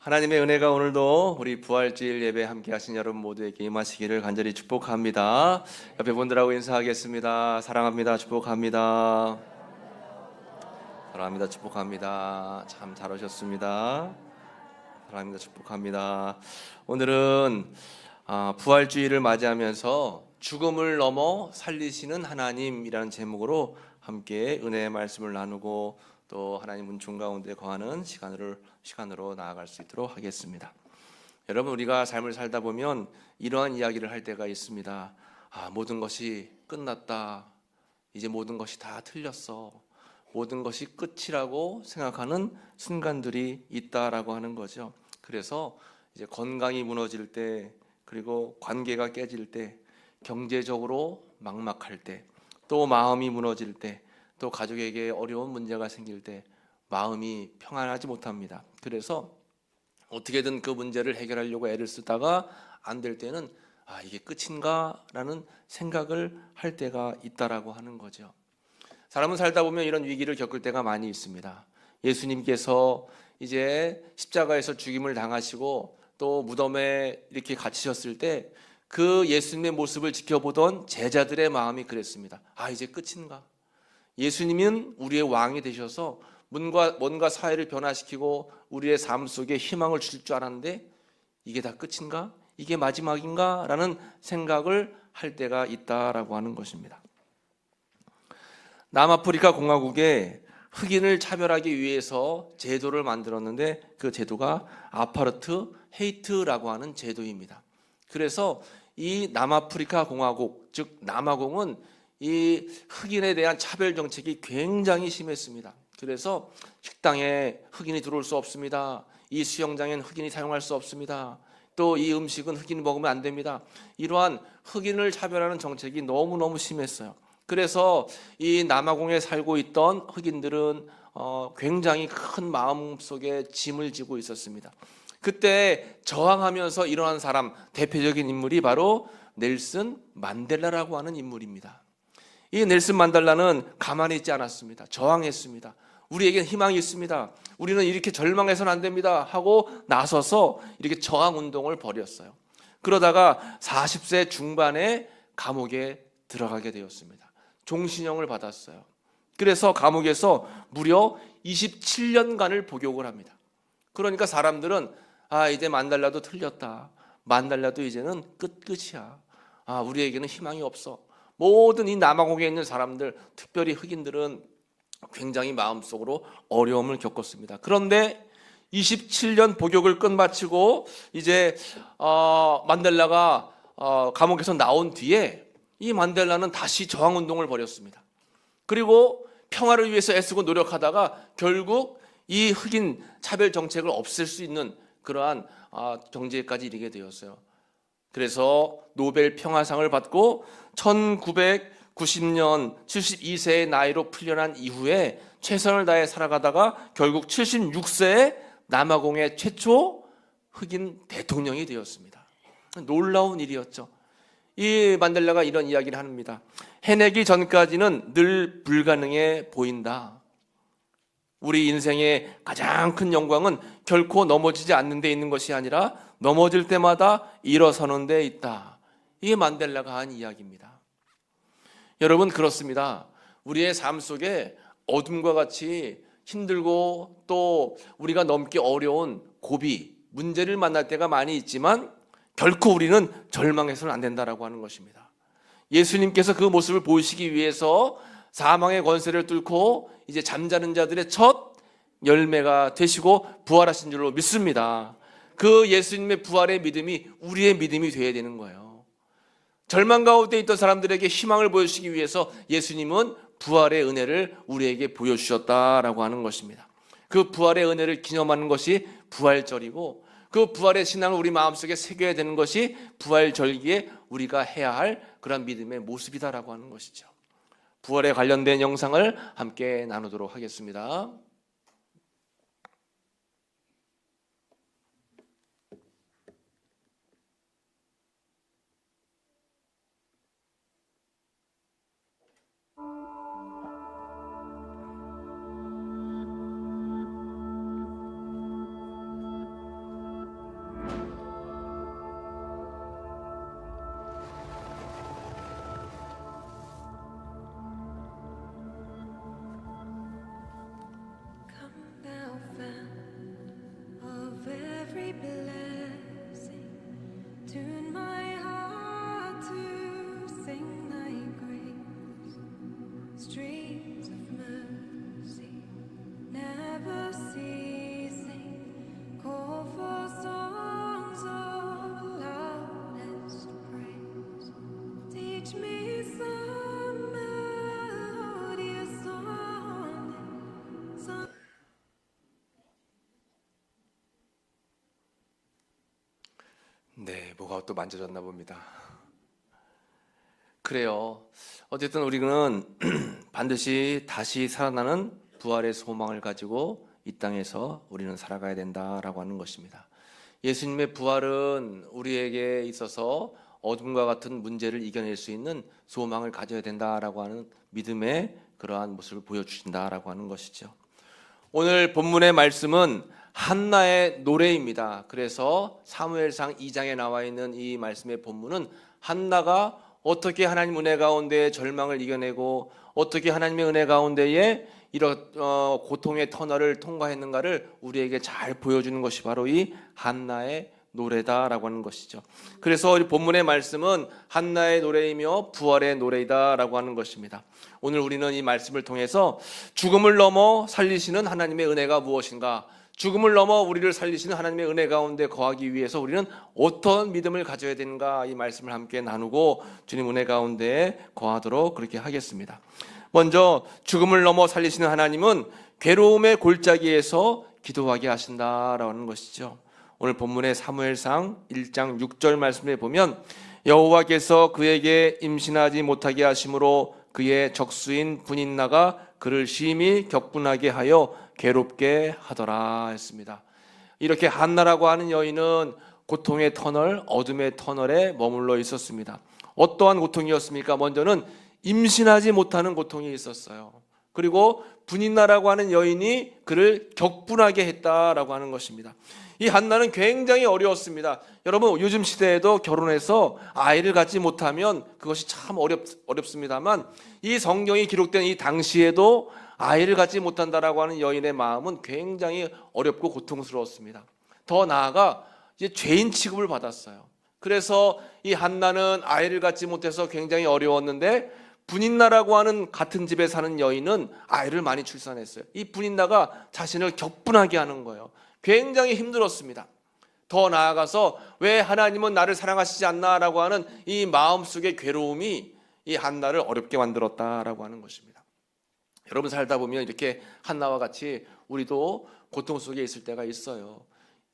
하나님의 은혜가 오늘도 우리 부활주일 예배 함께 하신 여러분 모두에게 임하시기를 간절히 축복합니다. 옆에 분들하고 인사하겠습니다. 사랑합니다. 축복합니다. 사랑합니다. 축복합니다. 참 잘 오셨습니다. 사랑합니다. 축복합니다. 오늘은 부활주일을 맞이하면서 죽음을 넘어 살리시는 하나님이라는 제목으로 함께 은혜의 말씀을 나누고 또 하나님 은총 가운데 거하는 시간으로 나아갈 수 있도록 하겠습니다. 여러분, 우리가 삶을 살다 보면 이러한 이야기를 할 때가 있습니다. 모든 것이 끝났다. 이제 모든 것이 다 틀렸어. 모든 것이 끝이라고 생각하는 순간들이 있다라고 하는 거죠. 그래서 이제 건강이 무너질 때, 그리고 관계가 깨질 때, 경제적으로 막막할 때, 또 마음이 무너질 때, 또 가족에게 어려운 문제가 생길 때 마음이 평안하지 못합니다. 그래서 어떻게든 그 문제를 해결하려고 애를 쓰다가 안 될 때는 이게 끝인가? 라는 생각을 할 때가 있다라고 하는 거죠. 사람은 살다 보면 이런 위기를 겪을 때가 많이 있습니다. 예수님께서 이제 십자가에서 죽임을 당하시고 또 무덤에 이렇게 갇히셨을 때 그 예수님의 모습을 지켜보던 제자들의 마음이 그랬습니다. 이제 끝인가? 예수님은 우리의 왕이 되셔서 뭔가 사회를 변화시키고 우리의 삶 속에 희망을 주실 줄 알았는데 이게 다 끝인가? 이게 마지막인가? 라는 생각을 할 때가 있다라고 하는 것입니다. 남아프리카 공화국에 흑인을 차별하기 위해서 제도를 만들었는데 그 제도가 아파르트 헤이트라고 하는 제도입니다. 그래서 이 남아프리카 공화국, 즉 남아공은 이 흑인에 대한 차별 정책이 굉장히 심했습니다. 그래서 식당에 흑인이 들어올 수 없습니다. 이 수영장에는 흑인이 사용할 수 없습니다. 또 이 음식은 흑인이 먹으면 안 됩니다. 이러한 흑인을 차별하는 정책이 너무너무 심했어요. 그래서 이 남아공에 살고 있던 흑인들은 굉장히 큰 마음속에 짐을 지고 있었습니다. 그때 저항하면서 일어난 사람, 대표적인 인물이 바로 넬슨 만델라라고 하는 인물입니다. 이 넬슨 만델라는 가만히 있지 않았습니다. 저항했습니다. 우리에겐 희망이 있습니다. 우리는 이렇게 절망해서는 안 됩니다 하고 나서서 이렇게 저항 운동을 벌였어요. 그러다가 40세 중반에 감옥에 들어가게 되었습니다. 종신형을 받았어요. 그래서 감옥에서 무려 27년간을 복역을 합니다. 그러니까 사람들은 이제 만달라도 틀렸다. 만달라도 이제는 끝이야. 우리에게는 희망이 없어. 모든 이 남아공에 있는 사람들, 특별히 흑인들은 굉장히 마음속으로 어려움을 겪었습니다. 그런데 27년 복역을 끝마치고 이제 만델라가 감옥에서 나온 뒤에 이 만델라는 다시 저항운동을 벌였습니다. 그리고 평화를 위해서 애쓰고 노력하다가 결국 이 흑인 차별 정책을 없앨 수 있는 그러한 정제까지 이르게 되었어요. 그래서 노벨 평화상을 받고 1990년 72세의 나이로 풀려난 이후에 최선을 다해 살아가다가 결국 76세에 남아공의 최초 흑인 대통령이 되었습니다. 놀라운 일이었죠. 이 만델라가 이런 이야기를 합니다. 해내기 전까지는 늘 불가능해 보인다. 우리 인생의 가장 큰 영광은 결코 넘어지지 않는 데 있는 것이 아니라 넘어질 때마다 일어서는 데 있다. 이게 만델라가 한 이야기입니다. 여러분, 그렇습니다. 우리의 삶 속에 어둠과 같이 힘들고 또 우리가 넘기 어려운 고비, 문제를 만날 때가 많이 있지만 결코 우리는 절망해서는 안 된다라고 하는 것입니다. 예수님께서 그 모습을 보이시기 위해서 사망의 권세를 뚫고 이제 잠자는 자들의 첫 열매가 되시고 부활하신 줄로 믿습니다. 그 예수님의 부활의 믿음이 우리의 믿음이 되어야 되는 거예요. 절망 가운데 있던 사람들에게 희망을 보여주시기 위해서 예수님은 부활의 은혜를 우리에게 보여주셨다라고 하는 것입니다. 그 부활의 은혜를 기념하는 것이 부활절이고 그 부활의 신앙을 우리 마음속에 새겨야 되는 것이 부활절기에 우리가 해야 할 그런 믿음의 모습이다라고 하는 것이죠. 부활에 관련된 영상을 함께 나누도록 하겠습니다. blessing. Tune my heart to sing thy grace. Streams of mercy never ceasing. Call for songs of loudest praise. Teach me some melodious song. Some 네, 뭐가 또 만져졌나 봅니다. 그래요. 어쨌든 우리는 반드시 다시 살아나는 부활의 소망을 가지고 이 땅에서 우리는 살아가야 된다라고 하는 것입니다. 예수님의 부활은 우리에게 있어서 어둠과 같은 문제를 이겨낼 수 있는 소망을 가져야 된다라고 하는 믿음의 그러한 모습을 보여주신다라고 하는 것이죠. 오늘 본문의 말씀은 한나의 노래입니다. 그래서 사무엘상 2장에 나와 있는 이 말씀의 본문은 한나가 어떻게 하나님 은혜 가운데 절망을 이겨내고 어떻게 하나님의 은혜 가운데에 이런 고통의 터널을 통과했는가를 우리에게 잘 보여주는 것이 바로 이 한나의 노래다라고 하는 것이죠. 그래서 이 본문의 말씀은 한나의 노래이며 부활의 노래이다라고 하는 것입니다. 오늘 우리는 이 말씀을 통해서 죽음을 넘어 살리시는 하나님의 은혜가 무엇인가, 죽음을 넘어 우리를 살리시는 하나님의 은혜 가운데 거하기 위해서 우리는 어떤 믿음을 가져야 되는가, 이 말씀을 함께 나누고 주님 은혜 가운데 거하도록 그렇게 하겠습니다. 먼저 죽음을 넘어 살리시는 하나님은 괴로움의 골짜기에서 기도하게 하신다라는 것이죠. 오늘 본문의 사무엘상 1장 6절 말씀에 보면 여호와께서 그에게 임신하지 못하게 하심으로 그의 적수인 분인나가 그를 심히 격분하게 하여 괴롭게 하더라 했습니다. 이렇게 한나라고 하는 여인은 고통의 터널, 어둠의 터널에 머물러 있었습니다. 어떠한 고통이었습니까? 먼저는 임신하지 못하는 고통이 있었어요. 그리고 분인나라고 하는 여인이 그를 격분하게 했다라고 하는 것입니다. 이 한나는 굉장히 어려웠습니다. 여러분, 요즘 시대에도 결혼해서 아이를 갖지 못하면 그것이 참 어렵습니다만 이 성경이 기록된 이 당시에도 아이를 갖지 못한다라고 하는 여인의 마음은 굉장히 어렵고 고통스러웠습니다. 더 나아가 이제 죄인 취급을 받았어요. 그래서 이 한나는 아이를 갖지 못해서 굉장히 어려웠는데 분인나라고 하는 같은 집에 사는 여인은 아이를 많이 출산했어요. 이 분인나가 자신을 격분하게 하는 거예요. 굉장히 힘들었습니다. 더 나아가서 왜 하나님은 나를 사랑하시지 않나라고 하는 이 마음속의 괴로움이 이 한나를 어렵게 만들었다라고 하는 것입니다. 여러분, 살다 보면 이렇게 한나와 같이 우리도 고통 속에 있을 때가 있어요.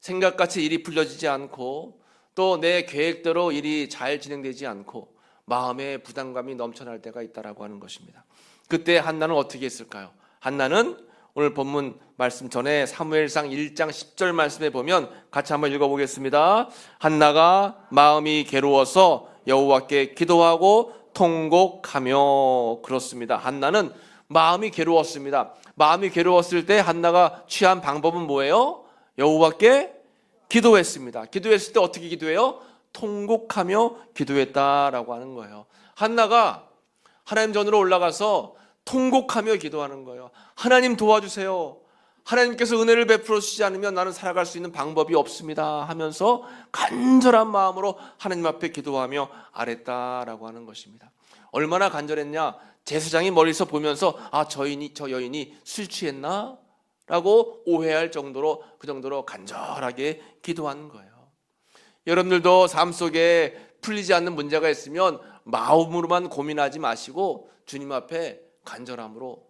생각같이 일이 풀려지지 않고 또 내 계획대로 일이 잘 진행되지 않고 마음의 부담감이 넘쳐날 때가 있다라고 하는 것입니다. 그때 한나는 어떻게 했을까요? 한나는 오늘 본문 말씀 전에 사무엘상 1장 10절 말씀에 보면 같이 한번 읽어보겠습니다. 한나가 마음이 괴로워서 여호와께 기도하고 통곡하며. 그렇습니다. 한나는 마음이 괴로웠습니다. 마음이 괴로웠을 때 한나가 취한 방법은 뭐예요? 여호와께 기도했습니다. 기도했을 때 어떻게 기도해요? 통곡하며 기도했다라고 하는 거예요. 한나가 하나님 전으로 올라가서 통곡하며 기도하는 거예요. 하나님 도와주세요. 하나님께서 은혜를 베풀어 주시지 않으면 나는 살아갈 수 있는 방법이 없습니다 하면서 간절한 마음으로 하나님 앞에 기도하며 아랬다라고 하는 것입니다. 얼마나 간절했냐? 제사장이 멀리서 보면서 저 여인이 술 취했나? 라고 오해할 정도로, 그 정도로 간절하게 기도하는 거예요. 여러분들도 삶 속에 풀리지 않는 문제가 있으면 마음으로만 고민하지 마시고 주님 앞에 간절함으로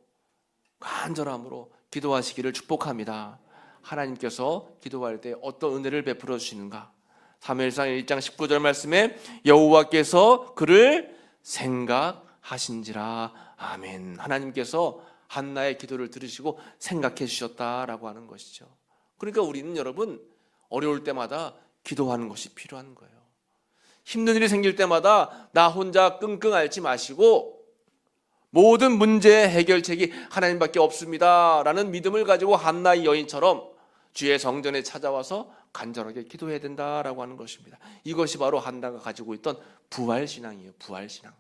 기도하시기를 축복합니다. 하나님께서 기도할 때 어떤 은혜를 베풀어 주시는가? 사무엘상 1장 19절 말씀에 여호와께서 그를 생각하신지라. 아멘. 하나님께서 한나의 기도를 들으시고 생각해 주셨다라고 하는 것이죠. 그러니까 우리는 여러분 어려울 때마다 기도하는 것이 필요한 거예요. 힘든 일이 생길 때마다 나 혼자 끙끙 앓지 마시고 모든 문제의 해결책이 하나님밖에 없습니다 라는 믿음을 가지고 한나의 여인처럼 주의 성전에 찾아와서 간절하게 기도해야 된다라고 하는 것입니다. 이것이 바로 한나가 가지고 있던 부활신앙이에요. 부활신앙.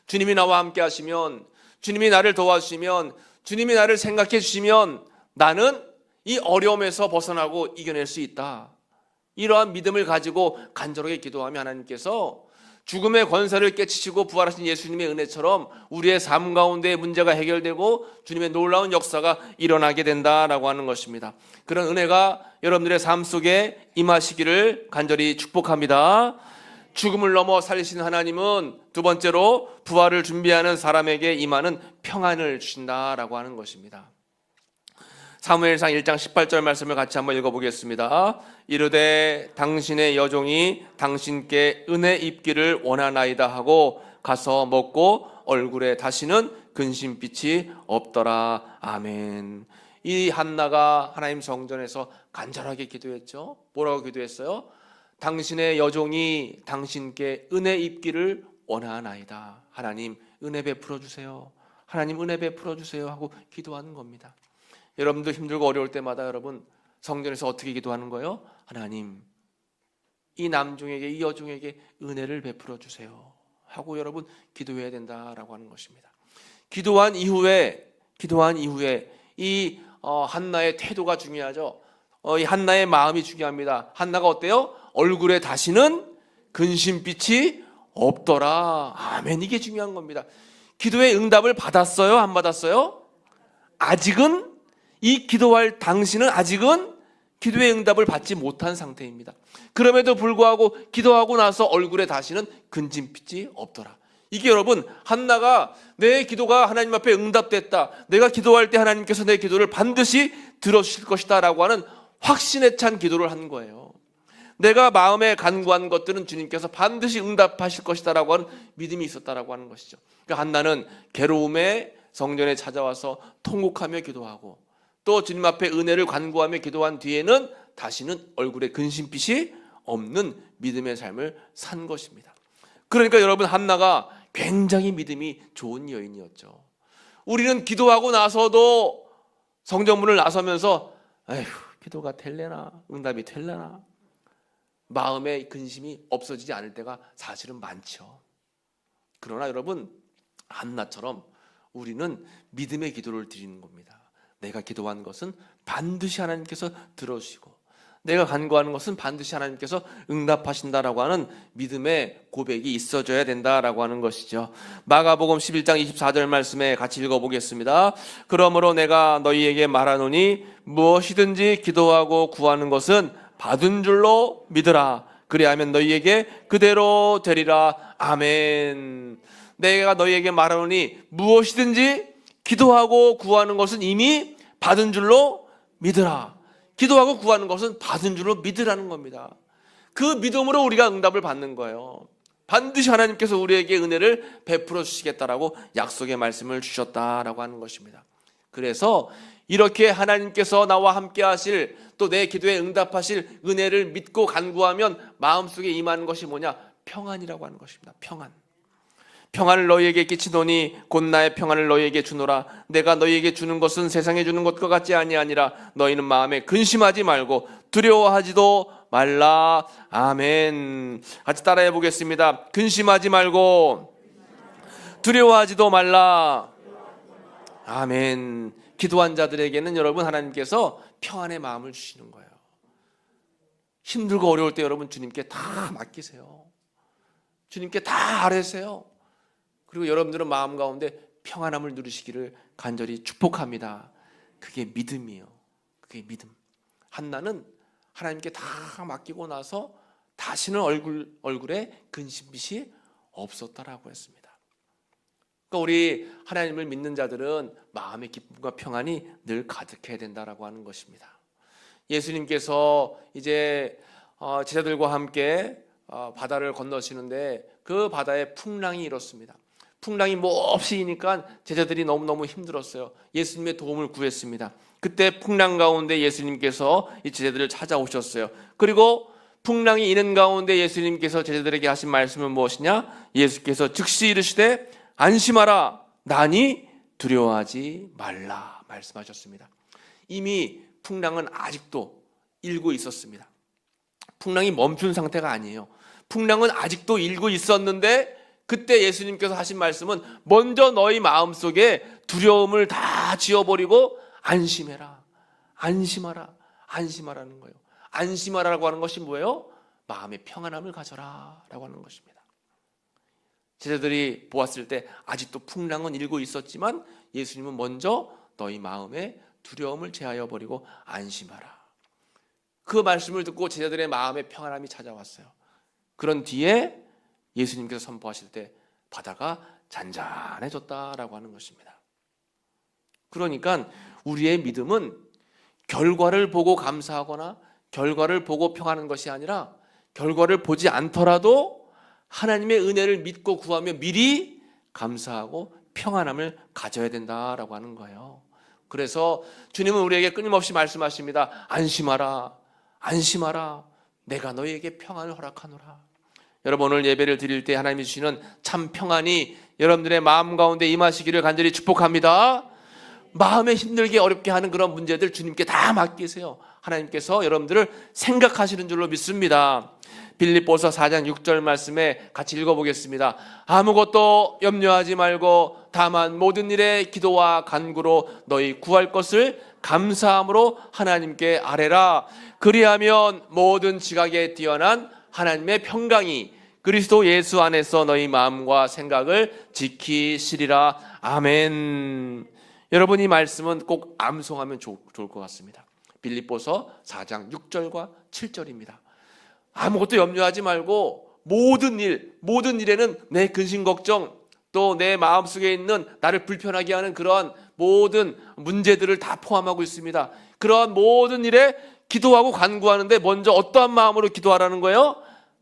주님이 나와 함께 하시면, 주님이 나를 도와주시면, 주님이 나를 생각해 주시면 나는 이 어려움에서 벗어나고 이겨낼 수 있다. 이러한 믿음을 가지고 간절하게 기도하면 하나님께서 죽음의 권세를 깨치시고 부활하신 예수님의 은혜처럼 우리의 삶 가운데 문제가 해결되고 주님의 놀라운 역사가 일어나게 된다라고 하는 것입니다. 그런 은혜가 여러분들의 삶 속에 임하시기를 간절히 축복합니다. 죽음을 넘어 살리신 하나님은 두 번째로 부활을 준비하는 사람에게 임하는 평안을 주신다라고 하는 것입니다. 사무엘상 1장 18절 말씀을 같이 한번 읽어보겠습니다. 이르되 당신의 여종이 당신께 은혜 입기를 원하나이다 하고 가서 먹고 얼굴에 다시는 근심빛이 없더라. 아멘. 이 한나가 하나님 성전에서 간절하게 기도했죠. 뭐라고 기도했어요? 당신의 여종이 당신께 은혜 입기를 원하나이다. 하나님 은혜 베풀어 주세요. 하나님 은혜 베풀어 주세요 하고 기도하는 겁니다. 여러분도 힘들고 어려울 때마다 여러분 성전에서 어떻게 기도하는 거예요? 하나님 이 남종에게 이 여종에게 은혜를 베풀어 주세요 하고 여러분 기도해야 된다라고 하는 것입니다. 기도한 이후에 이 한나의 태도가 중요하죠. 이 한나의 마음이 중요합니다. 한나가 어때요? 얼굴에 다시는 근심빛이 없더라. 아멘. 이게 중요한 겁니다. 기도의 응답을 받았어요? 안 받았어요? 아직은 이 기도할 당신은 아직은 기도의 응답을 받지 못한 상태입니다. 그럼에도 불구하고 기도하고 나서 얼굴에 다시는 근심빛이 없더라. 이게 여러분 한나가 내 기도가 하나님 앞에 응답됐다. 내가 기도할 때 하나님께서 내 기도를 반드시 들어주실 것이다 라고 하는 확신에 찬 기도를 한 거예요. 내가 마음에 간구한 것들은 주님께서 반드시 응답하실 것이다 라고 하는 믿음이 있었다라고 하는 것이죠. 그러니까 한나는 괴로움에 성전에 찾아와서 통곡하며 기도하고 또 주님 앞에 은혜를 간구하며 기도한 뒤에는 다시는 얼굴에 근심빛이 없는 믿음의 삶을 산 것입니다. 그러니까 여러분 한나가 굉장히 믿음이 좋은 여인이었죠. 우리는 기도하고 나서도 성전문을 나서면서 에휴 기도가 될래나 응답이 될래나 마음의 근심이 없어지지 않을 때가 사실은 많죠. 그러나 여러분 한나처럼 우리는 믿음의 기도를 드리는 겁니다. 내가 기도한 것은 반드시 하나님께서 들어주시고 내가 간구하는 것은 반드시 하나님께서 응답하신다라고 하는 믿음의 고백이 있어져야 된다라고 하는 것이죠. 마가복음 11장 24절 말씀에 같이 읽어보겠습니다. 그러므로 내가 너희에게 말하노니 무엇이든지 기도하고 구하는 것은 받은 줄로 믿으라. 그리하면 너희에게 그대로 되리라. 아멘. 내가 너희에게 말하노니 무엇이든지 기도하고 구하는 것은 이미 받은 줄로 믿으라. 기도하고 구하는 것은 받은 줄로 믿으라는 겁니다. 그 믿음으로 우리가 응답을 받는 거예요. 반드시 하나님께서 우리에게 은혜를 베풀어 주시겠다라고 약속의 말씀을 주셨다라고 하는 것입니다. 그래서 이렇게 하나님께서 나와 함께 하실 또 내 기도에 응답하실 은혜를 믿고 간구하면 마음속에 임하는 것이 뭐냐? 평안이라고 하는 것입니다. 평안을 너희에게 끼치노니 곧 나의 평안을 너희에게 주노라. 내가 너희에게 주는 것은 세상에 주는 것과 같지 아니하니라. 너희는 마음에 근심하지 말고 두려워하지도 말라. 아멘. 같이 따라해 보겠습니다. 근심하지 말고 두려워하지도 말라. 아멘. 기도한 자들에게는 여러분 하나님께서 평안의 마음을 주시는 거예요. 힘들고 어려울 때 여러분 주님께 다 맡기세요. 주님께 다 아뢰세요. 그리고 여러분들은 마음 가운데 평안함을 누리시기를 간절히 축복합니다. 그게 믿음이에요. 그게 믿음. 한나는 하나님께 다 맡기고 나서 다시는 얼굴에 근심빛이 없었다라고 했습니다. 그러니까 우리 하나님을 믿는 자들은 마음의 기쁨과 평안이 늘 가득해야 된다라고 하는 것입니다. 예수님께서 이제 제자들과 함께 바다를 건너시는데 그 바다에 풍랑이 일었습니다. 풍랑이 몹시 이니까 제자들이 너무너무 힘들었어요. 예수님의 도움을 구했습니다. 그때 풍랑 가운데 예수님께서 이 제자들을 찾아오셨어요. 그리고 풍랑이 이는 가운데 예수님께서 제자들에게 하신 말씀은 무엇이냐? 예수께서 즉시 이르시되 안심하라 나니 두려워하지 말라 말씀하셨습니다. 이미 풍랑은 아직도 일고 있었습니다. 풍랑이 멈춘 상태가 아니에요. 풍랑은 아직도 일고 있었는데 그때 예수님께서 하신 말씀은 먼저 너희 마음속에 두려움을 다 지워버리고 안심해라. 안심하라. 안심하라는 거예요. 안심하라고 하는 것이 뭐예요? 마음의 평안함을 가져라 라고 하는 것입니다. 제자들이 보았을 때 아직도 풍랑은 일고 있었지만 예수님은 먼저 너희 마음에 두려움을 제하여 버리고 안심하라. 그 말씀을 듣고 제자들의 마음에 평안함이 찾아왔어요. 그런 뒤에 예수님께서 선포하실 때 바다가 잔잔해졌다라고 하는 것입니다. 그러니까 우리의 믿음은 결과를 보고 감사하거나 결과를 보고 평안한 것이 아니라 결과를 보지 않더라도 하나님의 은혜를 믿고 구하며 미리 감사하고 평안함을 가져야 된다라고 하는 거예요. 그래서 주님은 우리에게 끊임없이 말씀하십니다. 안심하라. 안심하라. 내가 너희에게 평안을 허락하노라. 여러분, 오늘 예배를 드릴 때 하나님이 주시는 참 평안이 여러분들의 마음 가운데 임하시기를 간절히 축복합니다. 마음에 힘들게 어렵게 하는 그런 문제들 주님께 다 맡기세요. 하나님께서 여러분들을 생각하시는 줄로 믿습니다. 빌립보서 4장 6절 말씀에 같이 읽어보겠습니다. 아무것도 염려하지 말고 다만 모든 일에 기도와 간구로 너희 구할 것을 감사함으로 하나님께 아뢰라. 그리하면 모든 지각에 뛰어난 하나님의 평강이 그리스도 예수 안에서 너희 마음과 생각을 지키시리라. 아멘. 여러분, 이 말씀은 꼭 암송하면 좋을 것 같습니다. 빌립보서 4장 6절과 7절입니다. 아무것도 염려하지 말고 모든 일에는 내 근심 걱정, 또 내 마음속에 있는 나를 불편하게 하는 그러한 모든 문제들을 다 포함하고 있습니다. 그러한 모든 일에 기도하고 간구하는데 먼저 어떠한 마음으로 기도하라는 거예요?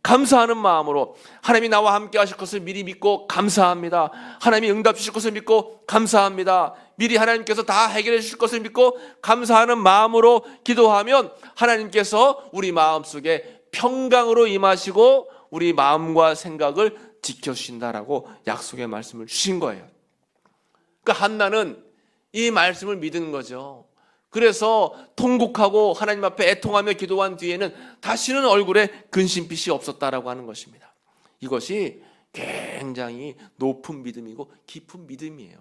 감사하는 마음으로. 하나님이 나와 함께 하실 것을 미리 믿고 감사합니다. 하나님이 응답 주실 것을 믿고 감사합니다. 미리 하나님께서 다 해결해 주실 것을 믿고 감사하는 마음으로 기도하면 하나님께서 우리 마음속에 평강으로 임하시고 우리 마음과 생각을 지켜주신다라고 약속의 말씀을 주신 거예요. 그러니까 한나는 이 말씀을 믿은 거죠. 그래서 통곡하고 하나님 앞에 애통하며 기도한 뒤에는 다시는 얼굴에 근심빛이 없었다라고 하는 것입니다. 이것이 굉장히 높은 믿음이고 깊은 믿음이에요.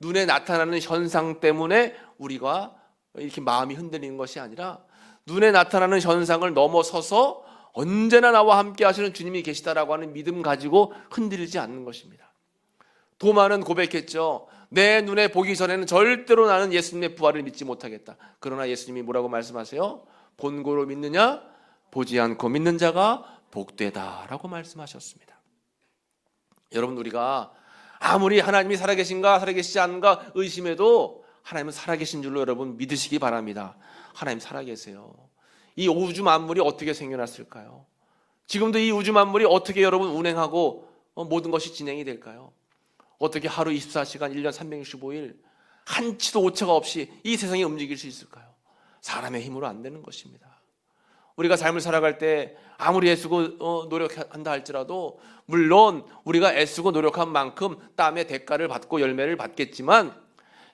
눈에 나타나는 현상 때문에 우리가 이렇게 마음이 흔들리는 것이 아니라 눈에 나타나는 현상을 넘어서서 언제나 나와 함께 하시는 주님이 계시다라고 하는 믿음 가지고 흔들리지 않는 것입니다. 도마는 고백했죠. 내 눈에 보기 전에는 절대로 나는 예수님의 부활을 믿지 못하겠다. 그러나 예수님이 뭐라고 말씀하세요? 본고로 믿느냐? 보지 않고 믿는 자가 복되다라고 말씀하셨습니다. 여러분, 우리가 아무리 하나님이 살아계신가 살아계시지 않은가 의심해도 하나님은 살아계신 줄로 여러분 믿으시기 바랍니다. 하나님 살아계세요. 이 우주 만물이 어떻게 생겨났을까요? 지금도 이 우주 만물이 어떻게 여러분 운행하고 모든 것이 진행이 될까요? 어떻게 하루 24시간 1년 365일 한치도 오차가 없이 이 세상이 움직일 수 있을까요? 사람의 힘으로 안 되는 것입니다. 우리가 삶을 살아갈 때 아무리 애쓰고 노력한다 할지라도 물론 우리가 애쓰고 노력한 만큼 땀의 대가를 받고 열매를 받겠지만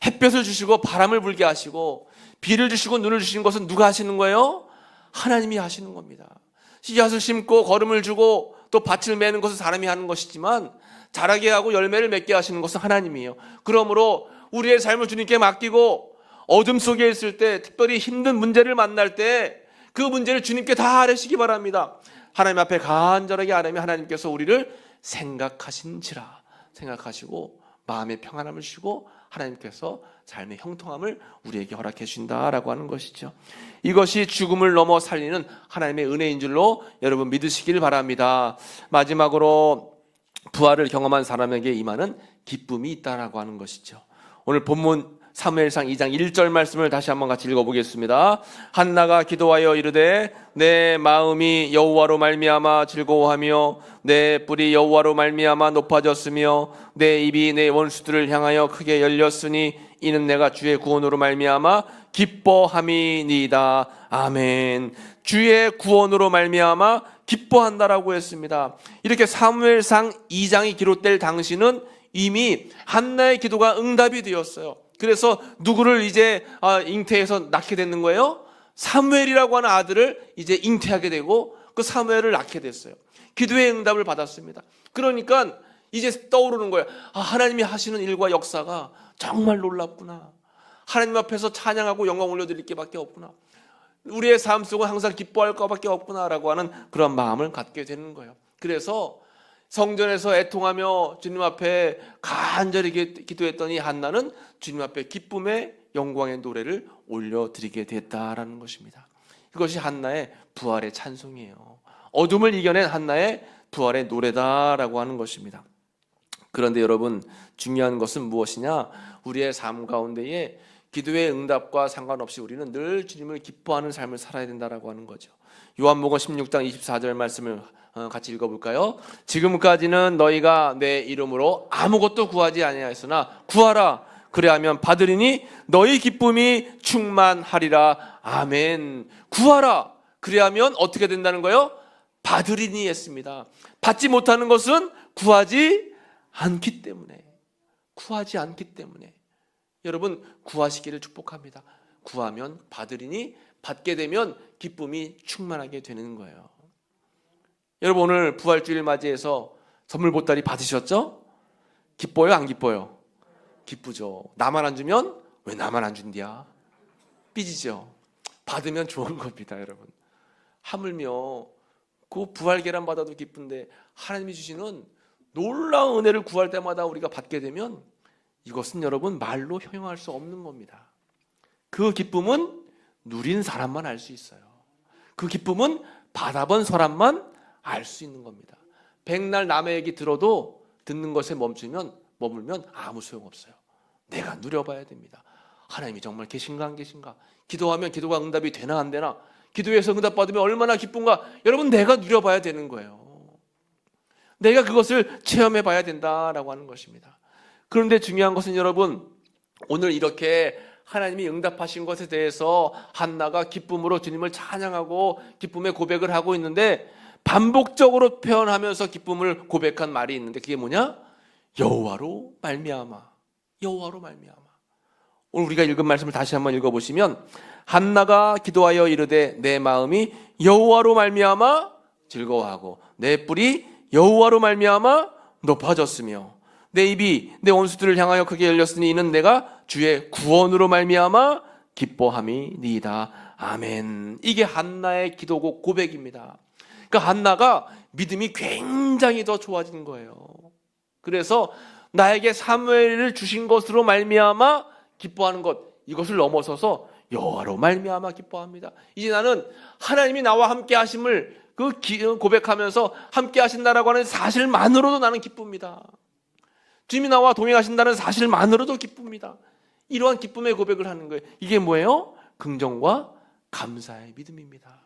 햇볕을 주시고 바람을 불게 하시고 비를 주시고 눈을 주신 것은 누가 하시는 거예요? 하나님이 하시는 겁니다. 씨앗을 심고 거름을 주고 또 밭을 매는 것은 사람이 하는 것이지만 자라게 하고 열매를 맺게 하시는 것은 하나님이에요. 그러므로 우리의 삶을 주님께 맡기고 어둠 속에 있을 때 특별히 힘든 문제를 만날 때 그 문제를 주님께 다 아뢰시기 바랍니다. 하나님 앞에 간절하게 아뢰면 하나님께서 우리를 생각하신지라 생각하시고 마음의 평안함을 주시고 하나님께서 삶의 형통함을 우리에게 허락해 주신다라고 하는 것이죠. 이것이 죽음을 넘어 살리는 하나님의 은혜인 줄로 여러분 믿으시길 바랍니다. 마지막으로 부활을 경험한 사람에게 임하는 기쁨이 있다라고 하는 것이죠. 오늘 본문 사무엘상 2장 1절 말씀을 다시 한번 같이 읽어보겠습니다. 한나가 기도하여 이르되 내 마음이 여호와로 말미암아 즐거워하며 내 뿔이 여호와로 말미암아 높아졌으며 내 입이 내 원수들을 향하여 크게 열렸으니 이는 내가 주의 구원으로 말미암아 기뻐함이니이다. 아멘. 주의 구원으로 말미암아 기뻐한다라고 했습니다. 이렇게 사무엘상 2장이 기록될 당시는 이미 한나의 기도가 응답이 되었어요. 그래서 누구를 이제 잉태해서 낳게 되는 거예요? 사무엘이라고 하는 아들을 이제 잉태하게 되고 그 사무엘을 낳게 됐어요. 기도의 응답을 받았습니다. 그러니까 이제 떠오르는 거예요. 하나님이 하시는 일과 역사가 정말 놀랍구나. 하나님 앞에서 찬양하고 영광 올려드릴 게밖에 없구나. 우리의 삶 속은 항상 기뻐할 것밖에 없구나라고 하는 그런 마음을 갖게 되는 거예요. 그래서 성전에서 애통하며 주님 앞에 간절히 기도했더니 한나는 주님 앞에 기쁨의 영광의 노래를 올려드리게 됐다라는 것입니다. 이것이 한나의 부활의 찬송이에요. 어둠을 이겨낸 한나의 부활의 노래다라고 하는 것입니다. 그런데 여러분, 중요한 것은 무엇이냐? 우리의 삶 가운데에 기도의 응답과 상관없이 우리는 늘 주님을 기뻐하는 삶을 살아야 된다라고 하는 거죠. 요한복음 16장 24절 말씀을 같이 읽어볼까요? 지금까지는 너희가 내 이름으로 아무것도 구하지 아니하였으나 구하라, 그래야면 받으리니 너희 기쁨이 충만하리라. 아멘. 구하라, 그래야면 어떻게 된다는 거예요? 받으리니 했습니다. 받지 못하는 것은 구하지 않기 때문에. 구하지 않기 때문에. 여러분, 구하시기를 축복합니다. 구하면 받으리니, 받게 되면 기쁨이 충만하게 되는 거예요. 여러분, 오늘 부활주일 맞이해서 선물 보따리 받으셨죠? 기뻐요, 안 기뻐요? 기쁘죠. 나만 안 주면 왜 나만 안 준디야? 삐지죠. 받으면 좋은 겁니다, 여러분. 하물며 그 부활 계란 받아도 기쁜데 하나님이 주시는 놀라운 은혜를 구할 때마다 우리가 받게 되면 이것은 여러분 말로 형용할 수 없는 겁니다. 그 기쁨은 누린 사람만 알 수 있어요. 그 기쁨은 받아본 사람만 알 수 있는 겁니다. 백날 남의 얘기 들어도 듣는 것에 머물면 아무 소용없어요. 내가 누려봐야 됩니다. 하나님이 정말 계신가 안 계신가? 기도하면 기도가 응답이 되나 안 되나? 기도해서 응답받으면 얼마나 기쁜가? 여러분, 내가 누려봐야 되는 거예요. 내가 그것을 체험해 봐야 된다라고 하는 것입니다. 그런데 중요한 것은 여러분, 오늘 이렇게 하나님이 응답하신 것에 대해서 한나가 기쁨으로 주님을 찬양하고 기쁨의 고백을 하고 있는데, 반복적으로 표현하면서 기쁨을 고백한 말이 있는데 그게 뭐냐? 여호와로 말미암아. 여호와로 말미암아. 오늘 우리가 읽은 말씀을 다시 한번 읽어보시면, 한나가 기도하여 이르되 내 마음이 여호와로 말미암아 즐거워하고 내 뿔이 여호와로 말미암아 높아졌으며 내 입이 내 원수들을 향하여 크게 열렸으니 이는 내가 주의 구원으로 말미암아 기뻐함이니이다. 아멘. 이게 한나의 기도곡 고백입니다. 그러니까 한나가 믿음이 굉장히 더 좋아진 거예요. 그래서 나에게 사무엘을 주신 것으로 말미암아 기뻐하는 것, 이것을 넘어서서 여호와로 말미암아 기뻐합니다. 이제 나는 하나님이 나와 함께 하심을 고백하면서 함께 하신다라고 하는 사실만으로도 나는 기쁩니다. 주님이 나와 동행하신다는 사실만으로도 기쁩니다. 이러한 기쁨의 고백을 하는 거예요. 이게 뭐예요? 긍정과 감사의 믿음입니다.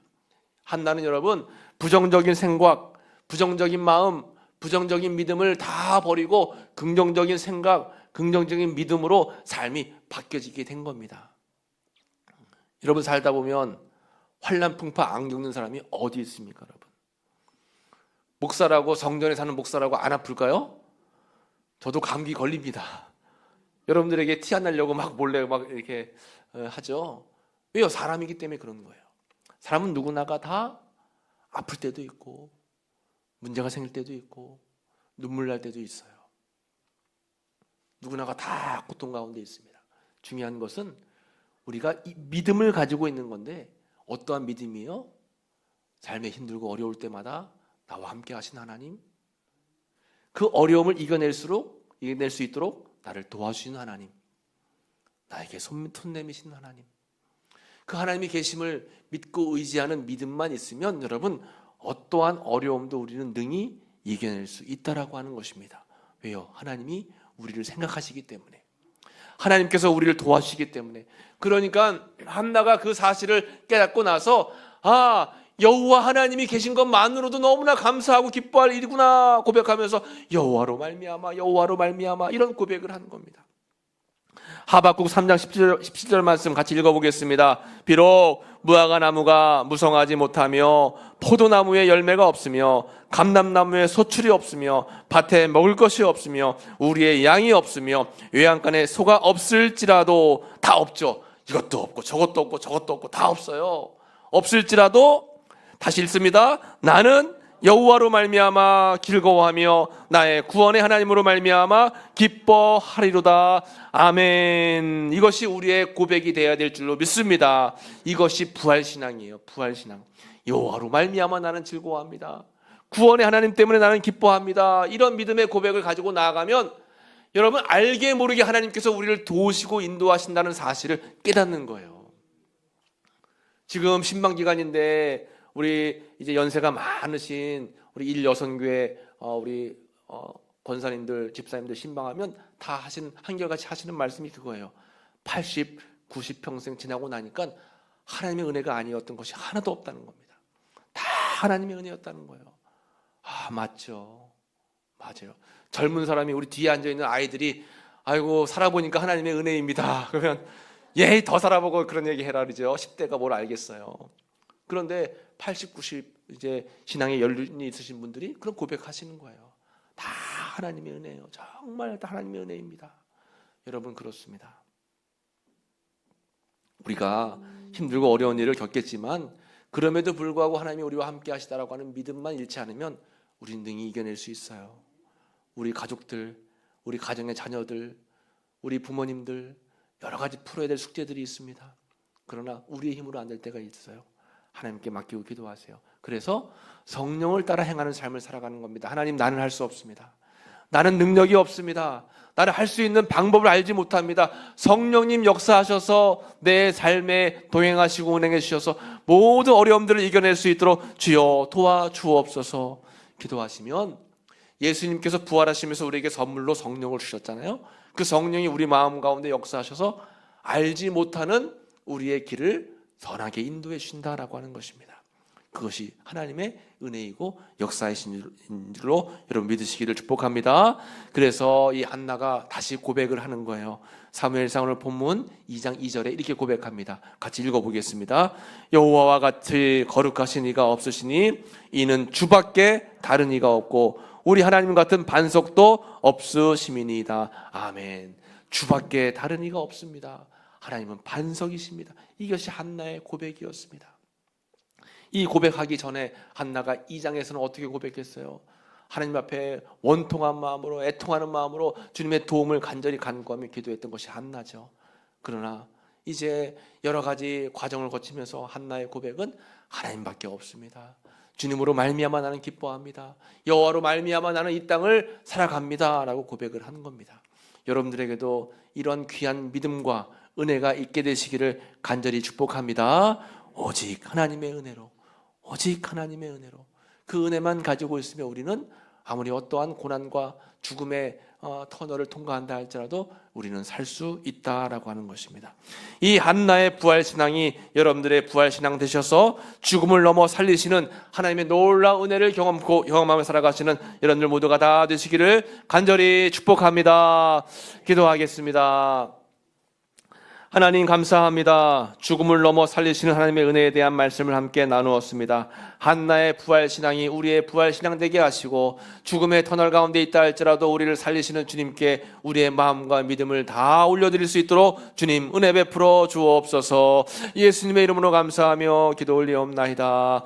한나는 여러분, 부정적인 생각, 부정적인 마음, 부정적인 믿음을 다 버리고 긍정적인 생각, 긍정적인 믿음으로 삶이 바뀌어지게 된 겁니다. 여러분, 살다 보면 환난 풍파 안 겪는 사람이 어디 있습니까, 여러분? 목사라고, 성전에 사는 목사라고 안 아플까요? 저도 감기 걸립니다. 여러분들에게 티 안 나려고 막 몰래 막 이렇게 하죠. 왜요? 사람이기 때문에 그런 거예요. 사람은 누구나가 다 아플 때도 있고 문제가 생길 때도 있고 눈물 날 때도 있어요. 누구나가 다 고통 가운데 있습니다. 중요한 것은 우리가 이 믿음을 가지고 있는 건데, 어떠한 믿음이요? 삶에 힘들고 어려울 때마다 나와 함께 하신 하나님, 그 어려움을 이겨낼 수 있도록 나를 도와주시는 하나님, 나에게 손 내미신 하나님, 그 하나님이 계심을 믿고 의지하는 믿음만 있으면 여러분, 어떠한 어려움도 우리는 능히 이겨낼 수 있다라고 하는 것입니다. 왜요? 하나님이 우리를 생각하시기 때문에, 하나님께서 우리를 도와주시기 때문에. 그러니까 한나가 그 사실을 깨닫고 나서, 여호와 하나님이 계신 것만으로도 너무나 감사하고 기뻐할 일이구나 고백하면서 여호와로 말미암아, 여호와로 말미암아, 이런 고백을 하는 겁니다. 하박국 3장 17절 말씀 같이 읽어보겠습니다. 비록 무화과 나무가 무성하지 못하며 포도나무에 열매가 없으며 감람나무에 소출이 없으며 밭에 먹을 것이 없으며 우리의 양이 없으며 외양간에 소가 없을지라도, 다 없죠. 이것도 없고 저것도 없고 저것도 없고 다 없어요. 없을지라도, 다시 읽습니다. 나는 여호와로 말미암아 즐거워하며 나의 구원의 하나님으로 말미암아 기뻐하리로다. 아멘. 이것이 우리의 고백이 되어야 될 줄로 믿습니다. 이것이 부활신앙이에요. 부활신앙. 여호와로 말미암아 나는 즐거워합니다. 구원의 하나님 때문에 나는 기뻐합니다. 이런 믿음의 고백을 가지고 나아가면 여러분, 알게 모르게 하나님께서 우리를 도우시고 인도하신다는 사실을 깨닫는 거예요. 지금 신방기간인데 우리 이제 연세가 많으신 우리 일여선교회 우리 권사님들, 집사님들 신방하면 다 한결같이 하시는 말씀이 그거예요. 80, 90 평생 지나고 나니까 하나님의 은혜가 아니었던 것이 하나도 없다는 겁니다. 다 하나님의 은혜였다는 거예요. 맞죠. 맞아요. 젊은 사람이 우리 뒤에 앉아있는 아이들이 아이고 살아보니까 하나님의 은혜입니다. 그러면 더 살아보고 그런 얘기 해라 그러죠. 10대가 뭘 알겠어요. 그런데 80, 90 이제 신앙에 연륜이 있으신 분들이 그런 고백하시는 거예요. 다 하나님의 은혜예요. 정말 다 하나님의 은혜입니다. 여러분, 그렇습니다. 우리가 힘들고 어려운 일을 겪겠지만 그럼에도 불구하고 하나님이 우리와 함께 하시다라고 하는 믿음만 잃지 않으면 우리는 능히 이겨낼 수 있어요. 우리 가족들, 우리 가정의 자녀들, 우리 부모님들 여러 가지 풀어야 될 숙제들이 있습니다. 그러나 우리의 힘으로 안 될 때가 있어요. 하나님께 맡기고 기도하세요. 그래서 성령을 따라 행하는 삶을 살아가는 겁니다. 하나님, 나는 할 수 없습니다. 나는 능력이 없습니다. 나는 할 수 있는 방법을 알지 못합니다. 성령님 역사하셔서 내 삶에 동행하시고 운행해 주셔서 모든 어려움들을 이겨낼 수 있도록 주여 도와주옵소서 기도하시면 예수님께서 부활하시면서 우리에게 선물로 성령을 주셨잖아요. 그 성령이 우리 마음 가운데 역사하셔서 알지 못하는 우리의 길을 선하게 인도해 주신다라고 하는 것입니다. 그것이 하나님의 은혜이고 역사이신 줄로 여러분 믿으시기를 축복합니다. 그래서 이 한나가 다시 고백을 하는 거예요. 사무엘상 오늘 본문 2장 2절에 이렇게 고백합니다. 같이 읽어보겠습니다. 여호와와 같이 거룩하신 이가 없으시니 이는 주밖에 다른 이가 없고 우리 하나님 같은 반석도 없으심이니이다. 아멘. 주밖에 다른 이가 없습니다. 하나님은 반석이십니다. 이것이 한나의 고백이었습니다. 이 고백하기 전에 한나가 2장에서는 어떻게 고백했어요? 하나님 앞에 원통한 마음으로, 애통하는 마음으로 주님의 도움을 간절히 간구하며 기도했던 것이 한나죠. 그러나 이제 여러 가지 과정을 거치면서 한나의 고백은 하나님밖에 없습니다. 주님으로 말미암아 나는 기뻐합니다. 여호와로 말미암아 나는 이 땅을 살아갑니다 라고 고백을 하는 겁니다. 여러분들에게도 이런 귀한 믿음과 은혜가 있게 되시기를 간절히 축복합니다. 오직 하나님의 은혜로, 오직 하나님의 은혜로 그 은혜만 가지고 있으면 우리는 아무리 어떠한 고난과 죽음의 터널을 통과한다 할지라도 우리는 살 수 있다라고 하는 것입니다. 이 한나의 부활신앙이 여러분들의 부활신앙 되셔서 죽음을 넘어 살리시는 하나님의 놀라운 은혜를 경험하며 살아가시는 여러분들 모두가 다 되시기를 간절히 축복합니다. 기도하겠습니다. 하나님 감사합니다. 죽음을 넘어 살리시는 하나님의 은혜에 대한 말씀을 함께 나누었습니다. 한나의 부활신앙이 우리의 부활신앙 되게 하시고 죽음의 터널 가운데 있다 할지라도 우리를 살리시는 주님께 우리의 마음과 믿음을 다 올려드릴 수 있도록 주님 은혜 베풀어 주옵소서. 예수님의 이름으로 감사하며 기도 올리옵나이다.